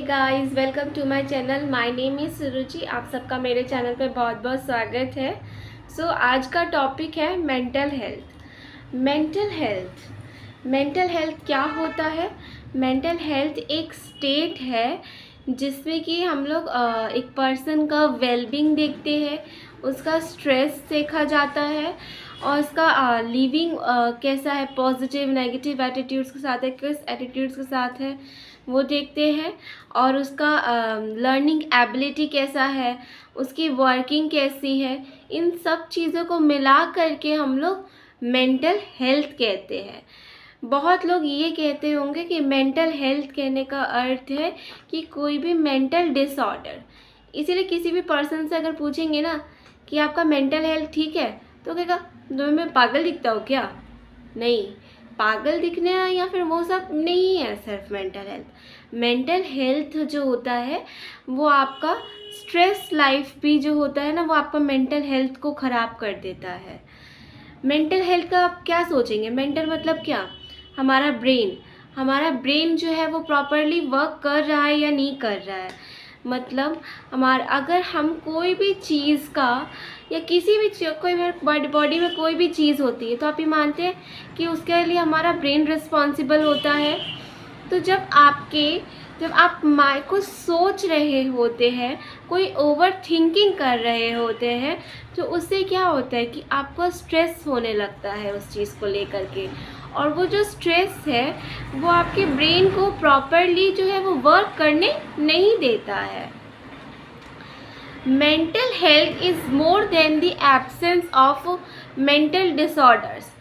Guys, welcome to my channel. My name is Suruchi. आप सबका मेरे चैनल पे बहुत बहुत स्वागत है। आज का टॉपिक है मेंटल हेल्थ। मेंटल हेल्थ क्या होता है? मेंटल हेल्थ एक स्टेट है जिसमें कि हम लोग एक पर्सन का वेलबींग देखते हैं, उसका स्ट्रेस देखा जाता है और उसका लिविंग कैसा है, पॉजिटिव नेगेटिव एटीट्यूड्स के साथ है, किस एटीट्यूड्स के साथ है वो देखते हैं, और उसका लर्निंग एबिलिटी कैसा है, उसकी वर्किंग कैसी है। इन सब चीज़ों को मिला करके हम लोग मेंटल हेल्थ कहते हैं। बहुत लोग ये कहते होंगे कि मेंटल हेल्थ कहने का अर्थ है कि कोई भी मेंटल डिसऑर्डर। इसीलिए किसी भी पर्सन से अगर पूछेंगे ना कि आपका मेंटल हेल्थ ठीक है, तो कहेगा तो मैं पागल दिखता हूँ क्या? नहीं, पागल दिखने या फिर वो सब नहीं है सिर्फ मेंटल हेल्थ। मेंटल हेल्थ जो होता है वो आपका स्ट्रेस लाइफ भी जो होता है ना, वो आपका मेंटल हेल्थ को ख़राब कर देता है। मेंटल हेल्थ का आप क्या सोचेंगे? मेंटल मतलब क्या? हमारा ब्रेन जो है वो प्रॉपरली वर्क कर रहा है या नहीं कर रहा है। मतलब हमारा अगर हम कोई भी चीज़ का या किसी भी कोई बॉडी में कोई भी चीज़ होती है तो आप ये मानते हैं कि उसके लिए हमारा ब्रेन रिस्पॉन्सिबल होता है। तो जब आप कुछ सोच रहे होते हैं, कोई ओवर थिंकिंग कर रहे होते हैं, तो उससे क्या होता है कि आपको स्ट्रेस होने लगता है उस चीज़ को लेकर के, और वो जो स्ट्रेस है वो आपके ब्रेन को प्रॉपरली जो है वो वर्क करने नहीं देता है। Mental health is more than the absence of mental disorders.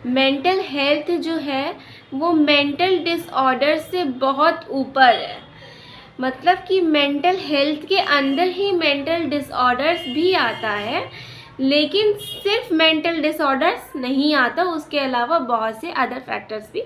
Mental health जो है वो मेंटल डिसऑर्डर से बहुत ऊपर है। मतलब कि मेंटल हेल्थ के अंदर ही मेंटल डिसऑर्डर्स भी आता है, लेकिन सिर्फ मेंटल डिसऑर्डर्स नहीं आता, उसके अलावा बहुत से अदर फैक्टर्स भी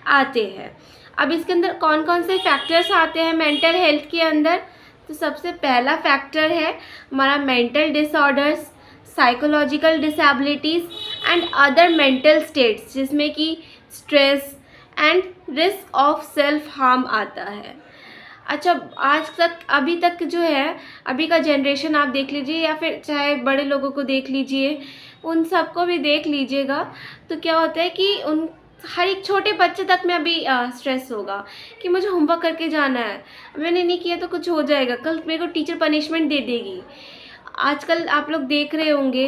आते हैं। अब इसके अंदर कौन कौन से फैक्टर्स आते हैं मेंटल हेल्थ के अंदर? तो सबसे पहला फैक्टर है हमारा mental disorders, psychological disabilities and other mental states, जिसमें कि stress and risk of self harm आता है। अच्छा, अभी तक जो है, अभी का जनरेशन आप देख लीजिए या फिर चाहे बड़े लोगों को देख लीजिए, उन सबको भी देख लीजिएगा, तो क्या होता है कि उन हर एक छोटे बच्चे तक में अभी स्ट्रेस होगा कि मुझे होमवर्क करके जाना है, मैंने नहीं किया तो कुछ हो जाएगा, कल मेरे को टीचर पनिशमेंट दे देगी। आजकल आप लोग देख रहे होंगे,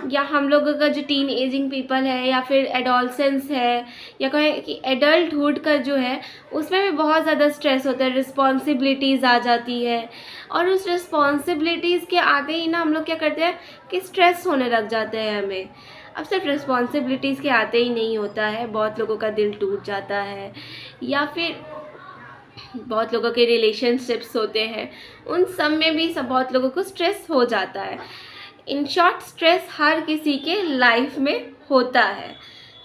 या हम लोगों का जो टीन एजिंग पीपल है या फिर एडोलसेंस है या कहें कि एडल्टहुड का जो है, उसमें भी बहुत ज़्यादा स्ट्रेस होता है, रिस्पॉन्सिबिलिटीज़ आ जाती है, और उस रिस्पॉन्सिबिलिटीज़ के आते ही ना हम लोग क्या करते हैं कि स्ट्रेस होने लग जाता है हमें। अब सिर्फ रिस्पॉन्सिबिलिटीज़ के आते ही नहीं होता है, बहुत लोगों का दिल टूट जाता है, या फिर बहुत लोगों के रिलेशनशिप्स होते हैं, उन सब में भी बहुत लोगों को स्ट्रेस हो जाता है। इन शॉर्ट, स्ट्रेस हर किसी के लाइफ में होता है,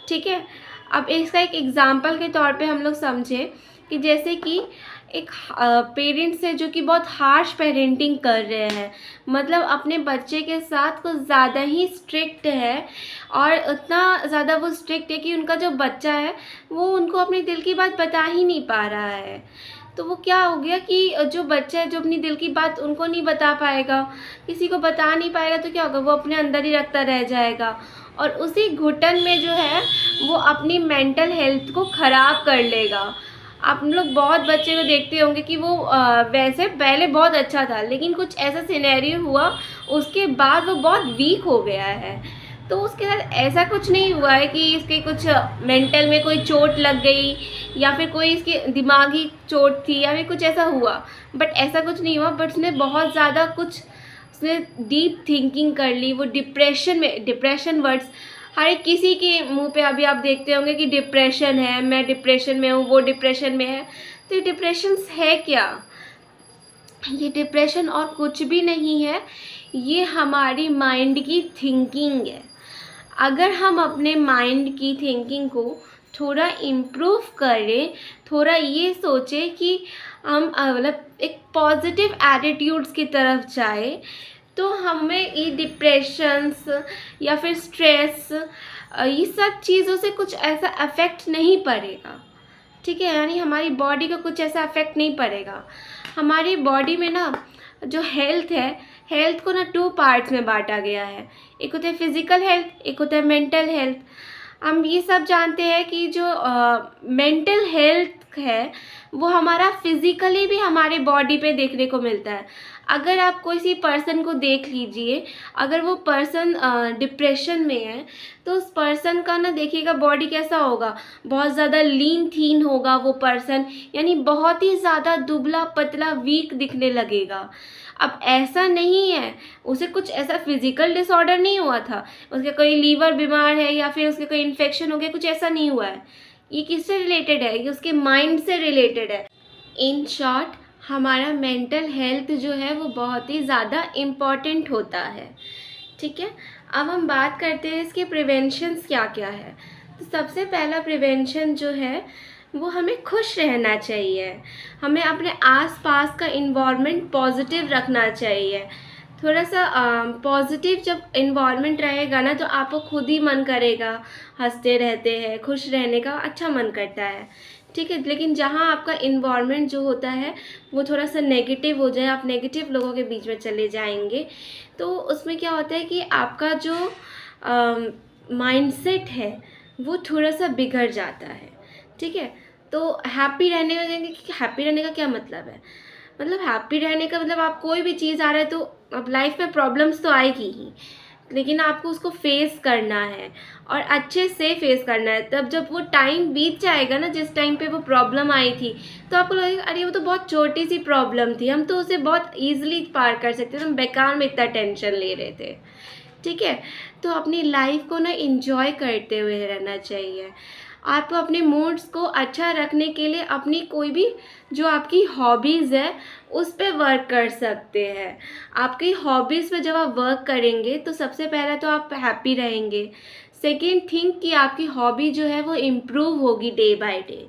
ठीक है। अब इसका एक एग्जांपल के तौर पे हम लोग समझें कि जैसे कि एक पेरेंट्स है जो कि बहुत हार्श पेरेंटिंग कर रहे हैं, मतलब अपने बच्चे के साथ कुछ ज़्यादा ही स्ट्रिक्ट है, और उतना ज़्यादा वो स्ट्रिक्ट है कि उनका जो बच्चा है वो उनको अपने दिल की बात बता ही नहीं पा रहा है। तो वो क्या हो गया कि जो बच्चा है जो अपनी दिल की बात उनको नहीं बता पाएगा, किसी को बता नहीं पाएगा, तो क्या होगा, वो अपने अंदर ही रखता रह जाएगा, और उसी घुटन में जो है वो अपनी मेंटल हेल्थ को ख़राब कर लेगा। आप लोग बहुत बच्चे को देखते होंगे कि वो वैसे पहले बहुत अच्छा था, लेकिन कुछ ऐसा सिनेरियो हुआ उसके बाद वो बहुत वीक हो गया है। तो उसके साथ ऐसा कुछ नहीं हुआ है कि इसके कुछ मेंटल में कोई चोट लग गई या फिर कोई इसके दिमागी चोट थी या फिर कुछ ऐसा हुआ, बट ऐसा कुछ नहीं हुआ। बट उसने बहुत ज़्यादा कुछ, उसने डीप थिंकिंग कर ली, वो डिप्रेशन वर्ड्स हर एक किसी के मुंह पे अभी आप देखते होंगे कि डिप्रेशन है, मैं डिप्रेशन में हूँ, वो डिप्रेशन में है। तो ये डिप्रेशन है क्या? ये डिप्रेशन और कुछ भी नहीं है, ये हमारी माइंड की थिंकिंग है। अगर हम अपने माइंड की थिंकिंग को थोड़ा इम्प्रूव करें, थोड़ा ये सोचें कि हम मतलब एक पॉजिटिव एटीट्यूड्स की तरफ जाए, तो हमें ये डिप्रेशंस या फिर स्ट्रेस ये सब चीज़ों से कुछ ऐसा अफेक्ट नहीं पड़ेगा, ठीक है। यानी हमारी बॉडी को कुछ ऐसा अफेक्ट नहीं पड़ेगा। हमारी बॉडी में ना जो हेल्थ है, हेल्थ को ना 2 पार्ट्स में बांटा गया है। एक होता है फिज़िकल हेल्थ, एक होता है मेंटल हेल्थ। हम ये सब जानते हैं कि जो मेंटल हेल्थ है वो हमारा फिज़िकली भी हमारे बॉडी पे देखने को मिलता है। अगर आप किसी पर्सन को देख लीजिए, अगर वो पर्सन डिप्रेशन में है तो उस पर्सन का ना देखिएगा बॉडी कैसा होगा, बहुत ज़्यादा लीन थीन होगा वो पर्सन, यानी बहुत ही ज़्यादा दुबला पतला वीक दिखने लगेगा। अब ऐसा नहीं है, उसे कुछ ऐसा फिजिकल डिसऑर्डर नहीं हुआ था, उसके कोई लीवर बीमार है या फिर उसके कोई इन्फेक्शन हो गया, कुछ ऐसा नहीं हुआ है। ये किससे रिलेटेड है? ये उसके माइंड से रिलेटेड है। इन शॉर्ट हमारा मेंटल हेल्थ जो है वो बहुत ही ज़्यादा इम्पॉर्टेंट होता है। ठीक है, अब हम बात करते हैं इसके प्रिवेंशंस क्या क्या है। तो सबसे पहला प्रिवेंशन जो है वो हमें खुश रहना चाहिए, हमें अपने आसपास का इन्वायरमेंट पॉजिटिव रखना चाहिए। थोड़ा सा पॉजिटिव जब इन्वायरमेंट रहेगा ना तो आपको खुद ही मन करेगा, हंसते रहते हैं, खुश रहने का अच्छा मन करता है। ठीक है, लेकिन जहाँ आपका इन्वायरमेंट जो होता है वो थोड़ा सा नेगेटिव हो जाए, आप नेगेटिव लोगों के बीच में चले जाएंगे तो उसमें क्या होता है कि आपका जो माइंडसेट है वो थोड़ा सा बिगड़ जाता है। ठीक है, तो हैप्पी रहने का कहेंगे कि हैप्पी रहने का क्या मतलब है? मतलब हैप्पी रहने का मतलब आप कोई भी चीज़ आ रहा है तो अब लाइफ में प्रॉब्लम्स तो आएगी ही, लेकिन आपको उसको फेस करना है और अच्छे से फेस करना है। तब जब वो टाइम बीत जाएगा ना, जिस टाइम पे वो प्रॉब्लम आई थी, तो आपको लगेगा अरे वो तो बहुत छोटी सी प्रॉब्लम थी, हम तो उसे बहुत ईजिली पार कर सकते थे, हम बेकार में इतना टेंशन ले रहे थे। ठीक है, तो अपनी लाइफ को ना इंजॉय करते हुए रहना चाहिए। आपको अपने मूड्स को अच्छा रखने के लिए अपनी कोई भी जो आपकी हॉबीज़ है उस पे वर्क कर सकते हैं। आपकी हॉबीज़ पे जब आप वर्क करेंगे तो सबसे पहले तो आप हैप्पी रहेंगे। सेकेंड थिंग कि आपकी हॉबी जो है वो इम्प्रूव होगी डे बाय डे।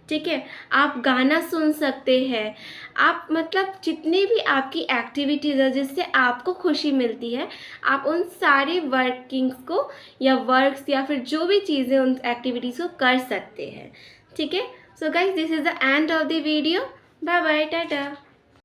ठीक है, आप गाना सुन सकते हैं, आप मतलब जितनी भी आपकी एक्टिविटीज़ है जिससे आपको खुशी मिलती है, आप उन सारे वर्किंग्स को या वर्क्स या फिर जो भी चीज़ें उन एक्टिविटीज़ को कर सकते हैं। ठीक है, so guys this is the end of the video. Bye bye, Tata.